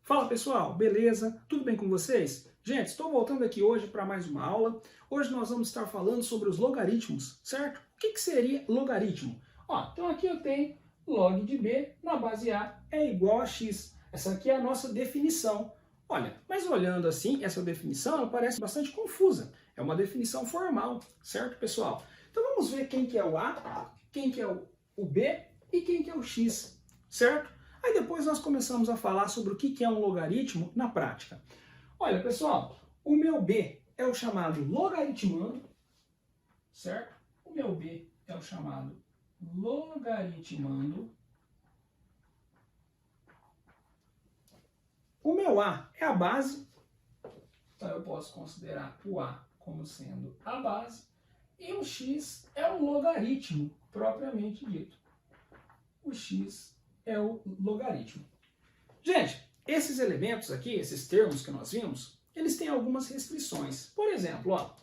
Fala pessoal, beleza? Tudo bem com vocês? Gente, estou voltando aqui hoje para mais uma aula. Hoje nós vamos estar falando sobre os logaritmos, certo? O que seria logaritmo? Então aqui eu tenho log de b na base a é igual a x. Essa aqui é a nossa definição. Olha, mas olhando assim, essa definição ela parece bastante confusa. É uma definição formal, certo pessoal? Então vamos ver quem que é o a, quem que é o b e quem que é o x, certo? Aí depois nós começamos a falar sobre o que é um logaritmo na prática. Olha, pessoal, o meu b é o chamado logaritmando, certo? O meu b é o chamado logaritmando. O meu a é a base, então eu posso considerar o a como sendo a base. E o x é o logaritmo, propriamente dito. O x é o logaritmo. Gente, esses elementos aqui, esses termos que nós vimos, eles têm algumas restrições. Por exemplo,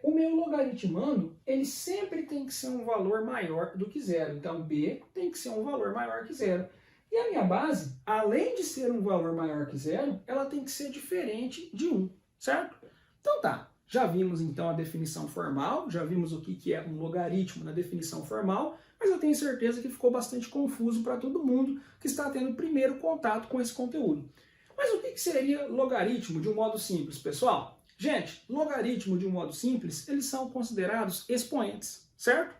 o meu logaritmando, ele sempre tem que ser um valor maior do que zero. Então, b tem que ser um valor maior que zero. E a minha base, além de ser um valor maior que zero, ela tem que ser diferente de 1, certo? Então tá, já vimos então a definição formal, já vimos o que é um logaritmo na definição formal, mas eu tenho certeza que ficou bastante confuso para todo mundo que está tendo primeiro contato com esse conteúdo. Mas o que seria logaritmo de um modo simples, pessoal? Gente, logaritmo de um modo simples, eles são considerados expoentes, certo?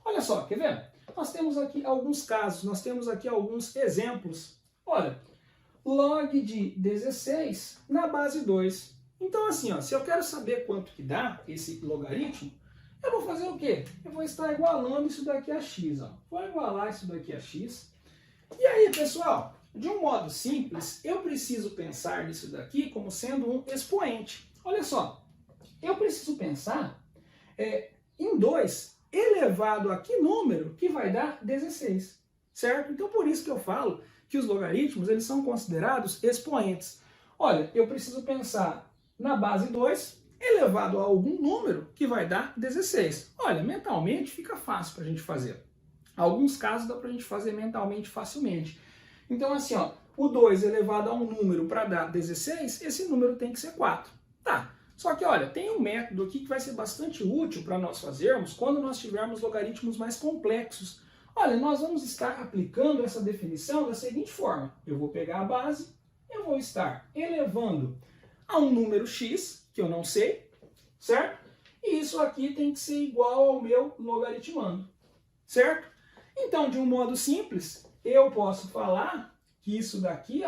Olha só, quer ver? Nós temos aqui alguns casos, nós temos aqui alguns exemplos. Olha, log de 16 na base 2. Então assim, se eu quero saber quanto que dá esse logaritmo, eu vou fazer o quê? Eu vou estar igualando isso daqui a x. Vou igualar isso daqui a x. E aí, pessoal, de um modo simples, eu preciso pensar nisso daqui como sendo um expoente. Olha só, eu preciso pensar em 2 elevado a que número que vai dar 16, certo? Então por isso que eu falo que os logaritmos eles são considerados expoentes. Olha, eu preciso pensar na base 2 elevado a algum número que vai dar 16. Olha, mentalmente fica fácil para a gente fazer. Alguns casos dá para a gente fazer mentalmente facilmente. Então assim, o 2 elevado a um número para dar 16, esse número tem que ser 4. Tá. Só que, olha, tem um método aqui que vai ser bastante útil para nós fazermos quando nós tivermos logaritmos mais complexos. Olha, nós vamos estar aplicando essa definição da seguinte forma. Eu vou pegar a base, eu vou estar elevando a um número x, que eu não sei, certo? E isso aqui tem que ser igual ao meu logaritmando, certo? Então, de um modo simples, eu posso falar que isso daqui,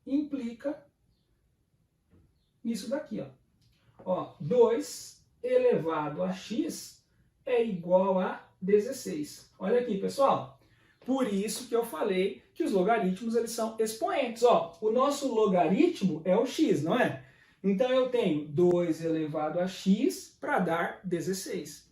implica isso daqui, 2 elevado a x é igual a 16. Olha aqui, pessoal. Por isso que eu falei que os logaritmos eles são expoentes. O nosso logaritmo é o x, não é? Então eu tenho 2 elevado a x para dar 16,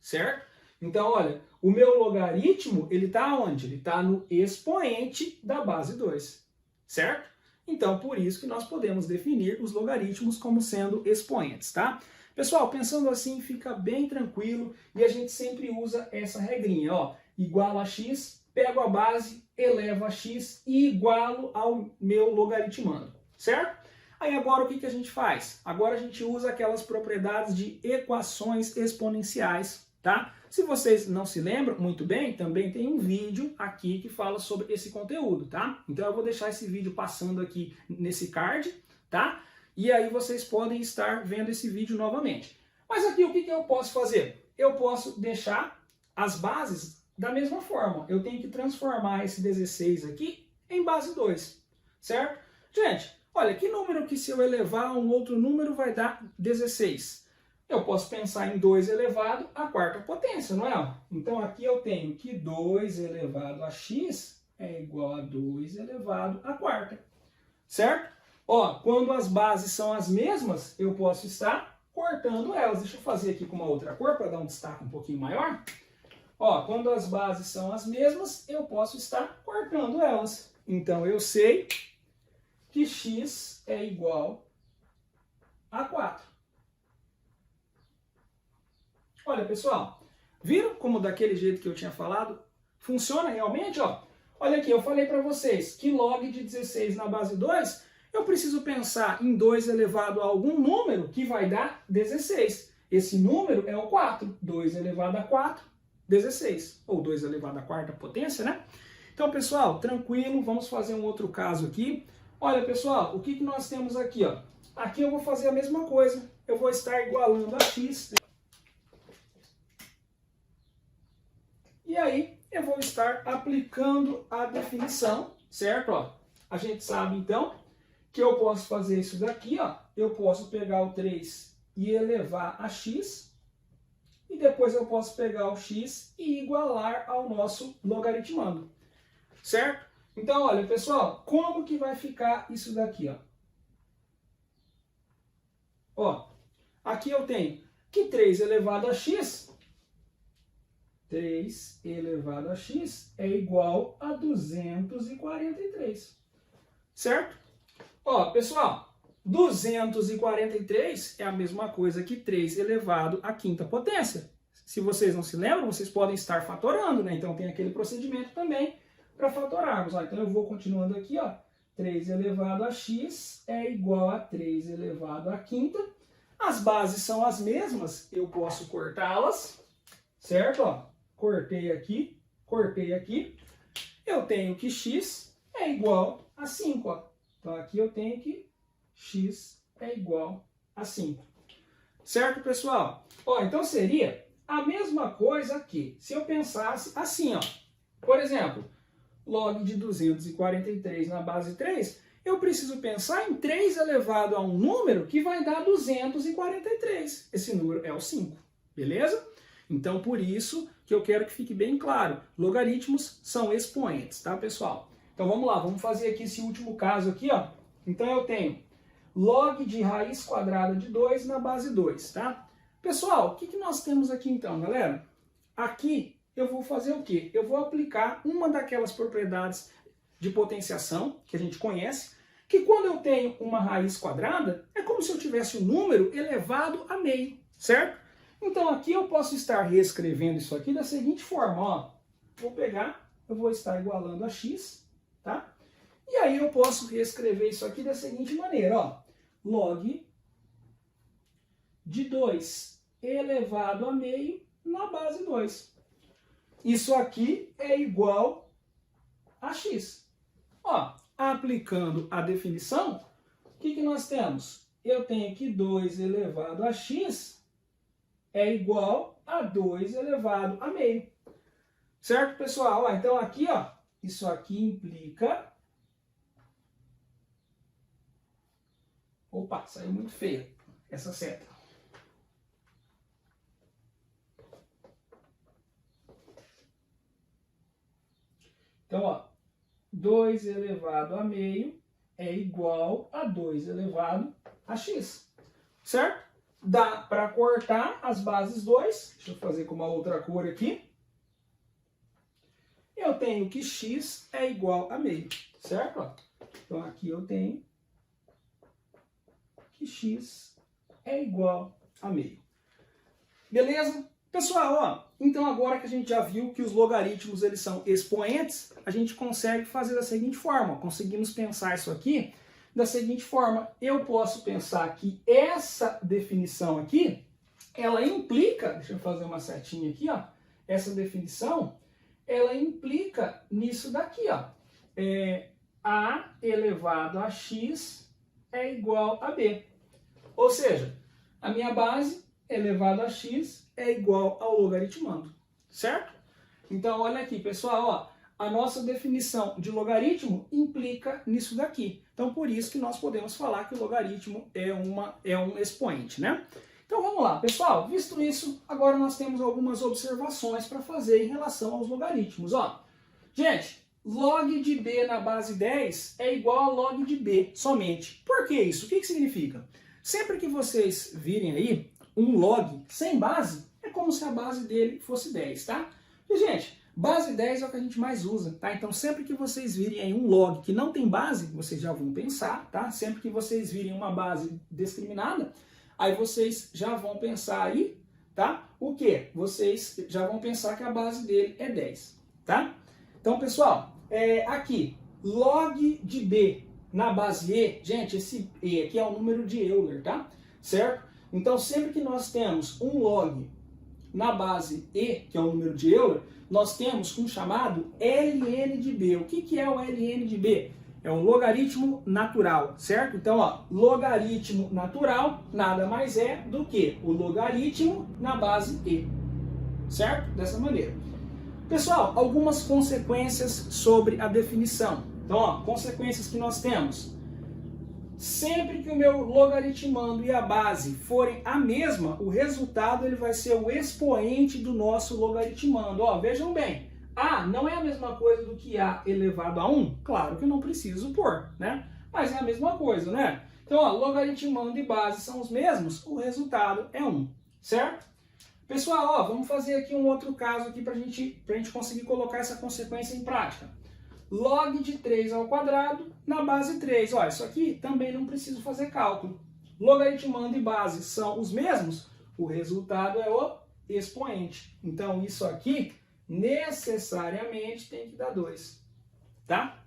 certo? Então, olha, o meu logaritmo, ele está onde? Ele está no expoente da base 2, certo? Então, por isso que nós podemos definir os logaritmos como sendo expoentes, tá? Pessoal, pensando assim, fica bem tranquilo e a gente sempre usa essa regrinha, igualo a x, pego a base, elevo a x e igualo ao meu logaritmando, certo? Aí agora o que a gente faz? Agora a gente usa aquelas propriedades de equações exponenciais, tá? Se vocês não se lembram muito bem, também tem um vídeo aqui que fala sobre esse conteúdo, tá? Então eu vou deixar esse vídeo passando aqui nesse card, tá? E aí vocês podem estar vendo esse vídeo novamente. Mas aqui o que eu posso fazer? Eu posso deixar as bases da mesma forma. Eu tenho que transformar esse 16 aqui em base 2, certo? Gente, olha, que número que se eu elevar a um outro número vai dar 16? Eu posso pensar em 2 elevado à quarta potência, não é? Então aqui eu tenho que 2 elevado a x é igual a 2 elevado à quarta, certo? Quando as bases são as mesmas, eu posso estar cortando elas. Deixa eu fazer aqui com uma outra cor para dar um destaque um pouquinho maior. Quando as bases são as mesmas, eu posso estar cortando elas. Então eu sei que x é igual a 4. Olha, pessoal, Viram como daquele jeito que eu tinha falado? Funciona realmente, ó. Olha aqui, eu falei para vocês que log de 16 na base 2, eu preciso pensar em 2 elevado a algum número que vai dar 16. Esse número é o 4. 2 elevado a 4, 16. Ou 2 elevado à quarta potência, né? Então, pessoal, tranquilo, vamos fazer um outro caso aqui. Olha, pessoal, o que nós temos aqui, ó? Aqui eu vou fazer a mesma coisa. Eu vou estar igualando a x. E aí, eu vou estar aplicando a definição, certo? Ó, a gente sabe, então, que eu posso fazer isso daqui, ó. Eu posso pegar o 3 e elevar a x. E depois eu posso pegar o x e igualar ao nosso logaritmando. Certo? Então, olha, pessoal, como que vai ficar isso daqui, ó? Ó, aqui eu tenho que 3 elevado a x, 3 elevado a x é igual a 243. Certo? Ó, pessoal, 243 é a mesma coisa que 3 elevado à quinta potência. Se vocês não se lembram, vocês podem estar fatorando, né? Então tem aquele procedimento também para fatorarmos. Ó, então eu vou continuando aqui, ó. 3 elevado a x é igual a 3 elevado à quinta. As bases são as mesmas, eu posso cortá-las, certo? Ó, cortei aqui. Eu tenho que x é igual a 5, ó. Então aqui eu tenho que x é igual a 5. Certo, pessoal? Ó, então seria a mesma coisa aqui. Se eu pensasse assim, ó. Por exemplo, log de 243 na base 3, eu preciso pensar em 3 elevado a um número que vai dar 243. Esse número é o 5, beleza? Então, por isso que eu quero que fique bem claro, logaritmos são expoentes, tá, pessoal? Então, vamos lá, vamos fazer aqui esse último caso aqui, ó. Então, eu tenho log de raiz quadrada de 2 na base 2, tá? Pessoal, o que nós temos aqui então, galera? Aqui eu vou fazer o quê? Eu vou aplicar uma daquelas propriedades de potenciação que a gente conhece, que quando eu tenho uma raiz quadrada, é como se eu tivesse um número elevado a meio, certo? Então aqui eu posso estar reescrevendo isso aqui da seguinte forma, ó. Vou pegar, eu vou estar igualando a x, tá? E aí eu posso reescrever isso aqui da seguinte maneira, ó. Log de 2 elevado a meio na base 2. Isso aqui é igual a x. Ó, aplicando a definição, o que nós temos? Eu tenho que 2 elevado a x é igual a 2 elevado a meio. Certo, pessoal? Ó, então aqui, ó, isso aqui implica... Opa, saiu muito feia essa seta. Então, ó, 2 elevado a meio é igual a 2 elevado a x, certo? Dá para cortar as bases 2, deixa eu fazer com uma outra cor aqui. Eu tenho que x é igual a meio, certo? Ó, então, aqui eu tenho que x é igual a meio. Beleza? Pessoal, ó, então agora que a gente já viu que os logaritmos eles são expoentes, a gente consegue fazer da seguinte forma, ó, conseguimos pensar isso aqui da seguinte forma. Eu posso pensar que essa definição aqui, ela implica, deixa eu fazer uma setinha aqui, ó, essa definição, ela implica nisso daqui, ó, a elevado a x é igual a b. Ou seja, a minha base elevado a x é igual ao logaritmando, certo? Então, olha aqui, pessoal, ó, a nossa definição de logaritmo implica nisso daqui. Então, por isso que nós podemos falar que o logaritmo é um expoente, né? Então, vamos lá, pessoal. Visto isso, agora nós temos algumas observações para fazer em relação aos logaritmos, ó. Gente, log de b na base 10 é igual a log de b somente. Por que isso? O que significa? Sempre que vocês virem aí um log sem base, é como se a base dele fosse 10, tá? E, gente, base 10 é o que a gente mais usa, tá? Então, sempre que vocês virem aí um log que não tem base, vocês já vão pensar, tá? Sempre que vocês virem uma base discriminada, aí vocês já vão pensar aí, tá? o quê? Vocês já vão pensar que a base dele é 10, tá? Então, pessoal, aqui, log de B na base E, gente, esse E aqui é o número de Euler, tá? Certo? Então, sempre que nós temos um log na base E, que é o número de Euler, nós temos um chamado ln de B. O que é o ln de B? É um logaritmo natural, certo? Então, ó, logaritmo natural nada mais é do que o logaritmo na base E, certo? Dessa maneira. Pessoal, algumas consequências sobre a definição. Então, ó, consequências que nós temos. Sempre que o meu logaritmando e a base forem a mesma, o resultado ele vai ser o expoente do nosso logaritmando. Ó, vejam bem, A não é a mesma coisa do que A elevado a 1? Claro que eu não preciso pôr, né? Mas é a mesma coisa, né? Então, ó, logaritmando e base são os mesmos, o resultado é 1, certo? Pessoal, ó, vamos fazer aqui um outro caso aqui para a gente conseguir colocar essa consequência em prática. Log de 3 ao quadrado na base 3. Olha, isso aqui também não preciso fazer cálculo. Logaritmando e base são os mesmos, o resultado é o expoente. Então, isso aqui necessariamente tem que dar 2. Tá?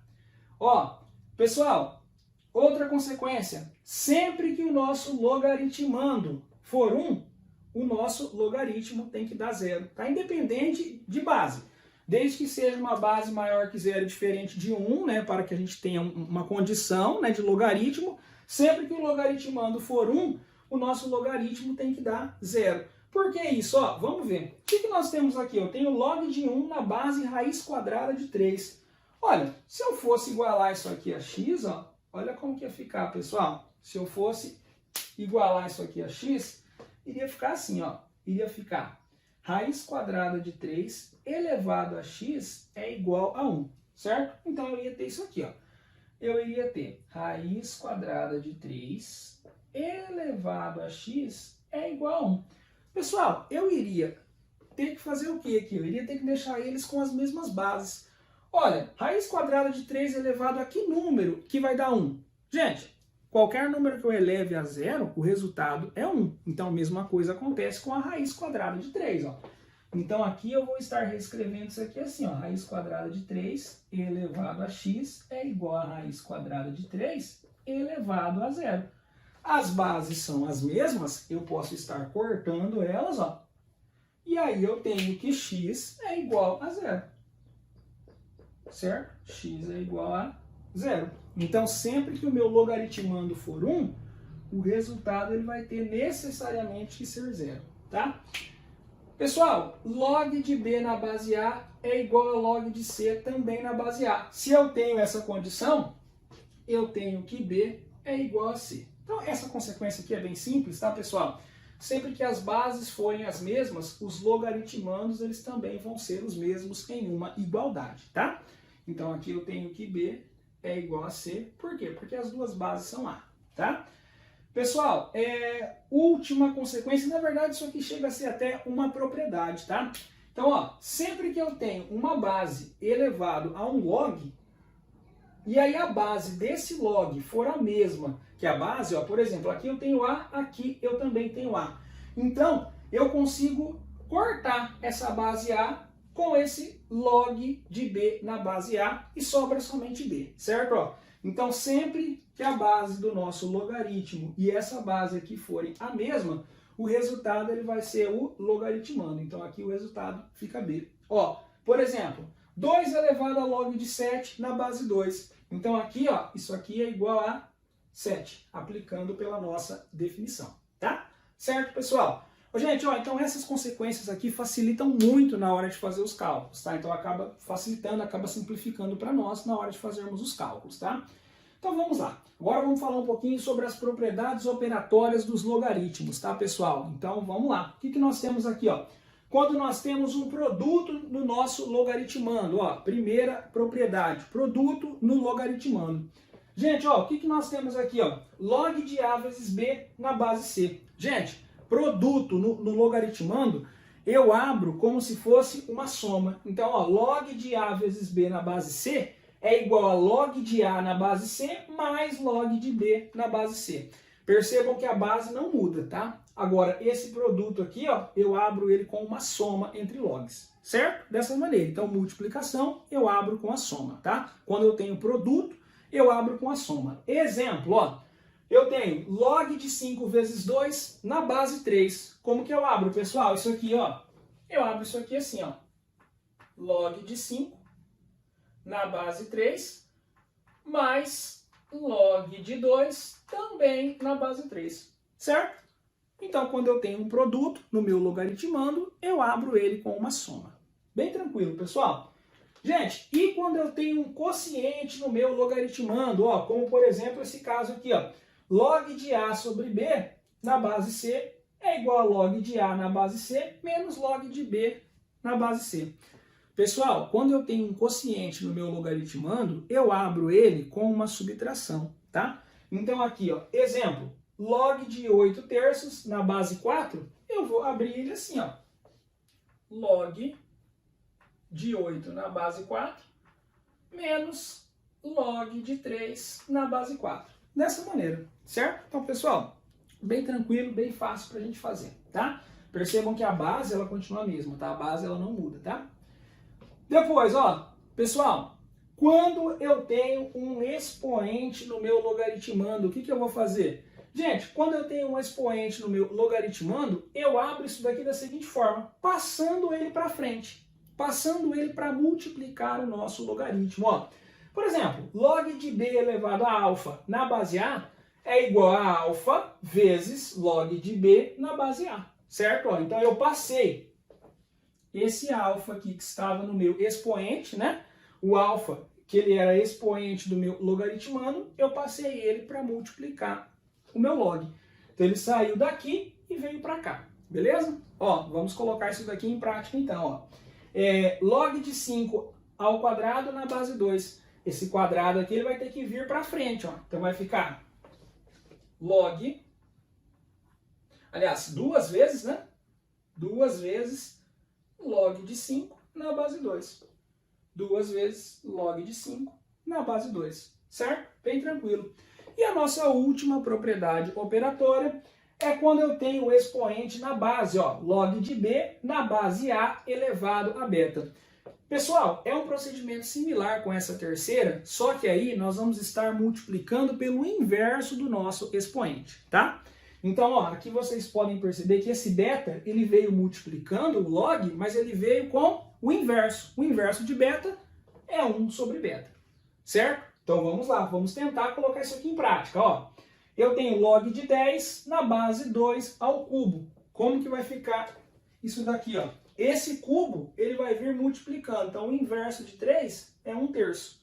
Ó, pessoal, outra consequência. Sempre que o nosso logaritmando for 1, o nosso logaritmo tem que dar 0. Tá? Independente de base. Desde que seja uma base maior que 0 diferente de 1, né, para que a gente tenha uma condição, né, de logaritmo, sempre que o logaritmando for 1, o nosso logaritmo tem que dar 0. Por que isso? Ó, vamos ver. O que nós temos aqui? Eu tenho log de 1 na base raiz quadrada de 3. Olha, se eu fosse igualar isso aqui a x, ó, olha como que ia ficar, pessoal. Se eu fosse igualar isso aqui a x, iria ficar assim, ó. Iria ficar raiz quadrada de 3 elevado a x é igual a 1, certo? Então eu ia ter isso aqui, ó. Eu iria ter raiz quadrada de 3 elevado a x é igual a 1. Pessoal, eu iria ter que fazer o quê aqui? Eu iria ter que deixar eles com as mesmas bases. Olha, raiz quadrada de 3 elevado a que número que vai dar 1? Gente, qualquer número que eu eleve a 0, o resultado é 1. Então a mesma coisa acontece com a raiz quadrada de 3, ó. Então aqui eu vou estar reescrevendo isso aqui assim, ó, raiz quadrada de 3 elevado a x é igual a raiz quadrada de 3 elevado a 0. As bases são as mesmas, eu posso estar cortando elas, ó, e aí eu tenho que x é igual a 0, certo? X é igual a 0. Então sempre que o meu logaritmando for 1, o resultado ele vai ter necessariamente que ser 0, tá? Pessoal, log de B na base A é igual a log de C também na base A. Se eu tenho essa condição, eu tenho que B é igual a C. Então essa consequência aqui é bem simples, tá, pessoal? Sempre que as bases forem as mesmas, os logaritmandos eles também vão ser os mesmos em uma igualdade, tá? Então aqui eu tenho que B é igual a C. Por quê? Porque as duas bases são A, tá? Pessoal, última consequência, na verdade isso aqui chega a ser até uma propriedade, tá? Então, ó, sempre que eu tenho uma base elevado a um log, e aí a base desse log for a mesma que a base, ó, por exemplo, aqui eu tenho A, aqui eu também tenho A. Então, eu consigo cortar essa base A com esse log de B na base A e sobra somente B, certo? Ó, então, sempre que a base do nosso logaritmo e essa base aqui forem a mesma, o resultado ele vai ser o logaritmando. Então, aqui o resultado fica B. Ó, por exemplo, 2 elevado a log de 7 na base 2. Então, aqui, ó, isso aqui é igual a 7, aplicando pela nossa definição, tá? Certo, pessoal? Ô, gente, ó, então essas consequências aqui facilitam muito na hora de fazer os cálculos, tá? Então acaba facilitando, acaba simplificando para nós na hora de fazermos os cálculos, tá? Então vamos lá. Agora vamos falar um pouquinho sobre as propriedades operatórias dos logaritmos, tá, pessoal? Então vamos lá. O que nós temos aqui, ó? Quando nós temos um produto no nosso logaritmando, ó, primeira propriedade, produto no logaritmando. Gente, ó, o que nós temos aqui, ó? Log de A vezes B na base C. Gente, produto no logaritmando, eu abro como se fosse uma soma. Então, ó, log de A vezes B na base C é igual a log de A na base C mais log de B na base C. Percebam que a base não muda, tá? Agora, esse produto aqui, ó, eu abro ele com uma soma entre logs, certo? Dessa maneira. Então, multiplicação, eu abro com a soma, tá? Quando eu tenho produto, eu abro com a soma. Exemplo, ó, eu tenho log de 5 vezes 2 na base 3. Como que eu abro, pessoal? Isso aqui, ó, eu abro isso aqui assim, ó, log de 5 na base 3, mais log de 2 também na base 3, certo? Então, quando eu tenho um produto no meu logaritmando, eu abro ele com uma soma. Bem tranquilo, pessoal? Gente, e quando eu tenho um quociente no meu logaritmando, ó, como por exemplo esse caso aqui, ó, log de A sobre B na base C é igual a log de A na base C menos log de B na base C. Pessoal, quando eu tenho um quociente no meu logaritmando, eu abro ele com uma subtração, tá? Então aqui, ó, exemplo, log de 8 terços na base 4, eu vou abrir ele assim, ó, log de 8 na base 4 menos log de 3 na base 4. Dessa maneira, certo? Então, pessoal, bem tranquilo, bem fácil pra gente fazer, tá? Percebam que a base, ela continua a mesma, tá? A base, ela não muda, tá? Depois, ó, pessoal, quando eu tenho um expoente no meu logaritmando, o que eu vou fazer? Gente, quando eu tenho um expoente no meu logaritmando, eu abro isso daqui da seguinte forma, passando ele para frente, passando ele para multiplicar o nosso logaritmo. Ó. Por exemplo, log de b elevado a alfa na base A é igual a alfa vezes log de b na base A, certo? Ó, então eu passei esse alfa aqui que estava no meu expoente, né? O alfa, que ele era expoente do meu logaritmando, eu passei ele para multiplicar o meu log. Então ele saiu daqui e veio para cá, beleza? Ó, vamos colocar isso daqui em prática então, ó. Log de 5 ao quadrado na base 2. Esse quadrado aqui ele vai ter que vir para frente, ó. Então vai ficar log, aliás, duas vezes, né? Duas vezes log de 5 na base 2. Duas vezes log de 5 na base 2, certo? Bem tranquilo. E a nossa última propriedade operatória é quando eu tenho o expoente na base, ó, log de b na base a elevado a beta. Pessoal, é um procedimento similar com essa terceira, só que aí nós vamos estar multiplicando pelo inverso do nosso expoente, tá? Então, ó, aqui vocês podem perceber que esse beta, ele veio multiplicando o log, mas ele veio com o inverso. O inverso de beta é 1 sobre beta, certo? Então vamos lá, vamos tentar colocar isso aqui em prática, ó. Eu tenho log de 10 na base 2 ao cubo. Como que vai ficar isso daqui, ó? Esse cubo, ele vai vir multiplicando. Então, o inverso de 3 é 1 terço.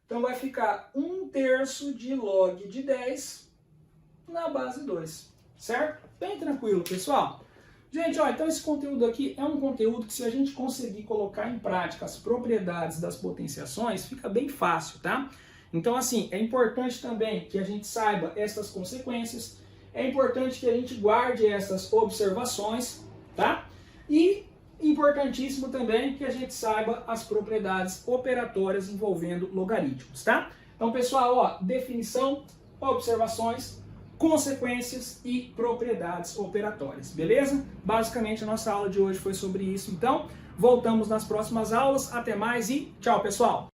Então, vai ficar 1 terço de log de 10 na base 2. Certo? Bem tranquilo, pessoal. Gente, ó, então esse conteúdo aqui é um conteúdo que se a gente conseguir colocar em prática as propriedades das potenciações, fica bem fácil, tá? Então, assim, é importante também que a gente saiba essas consequências, é importante que a gente guarde essas observações, tá? E importantíssimo também que a gente saiba as propriedades operatórias envolvendo logaritmos, tá? Então, pessoal, ó, definição, observações, consequências e propriedades operatórias, beleza? Basicamente, a nossa aula de hoje foi sobre isso. Então, voltamos nas próximas aulas. Até mais e tchau, pessoal!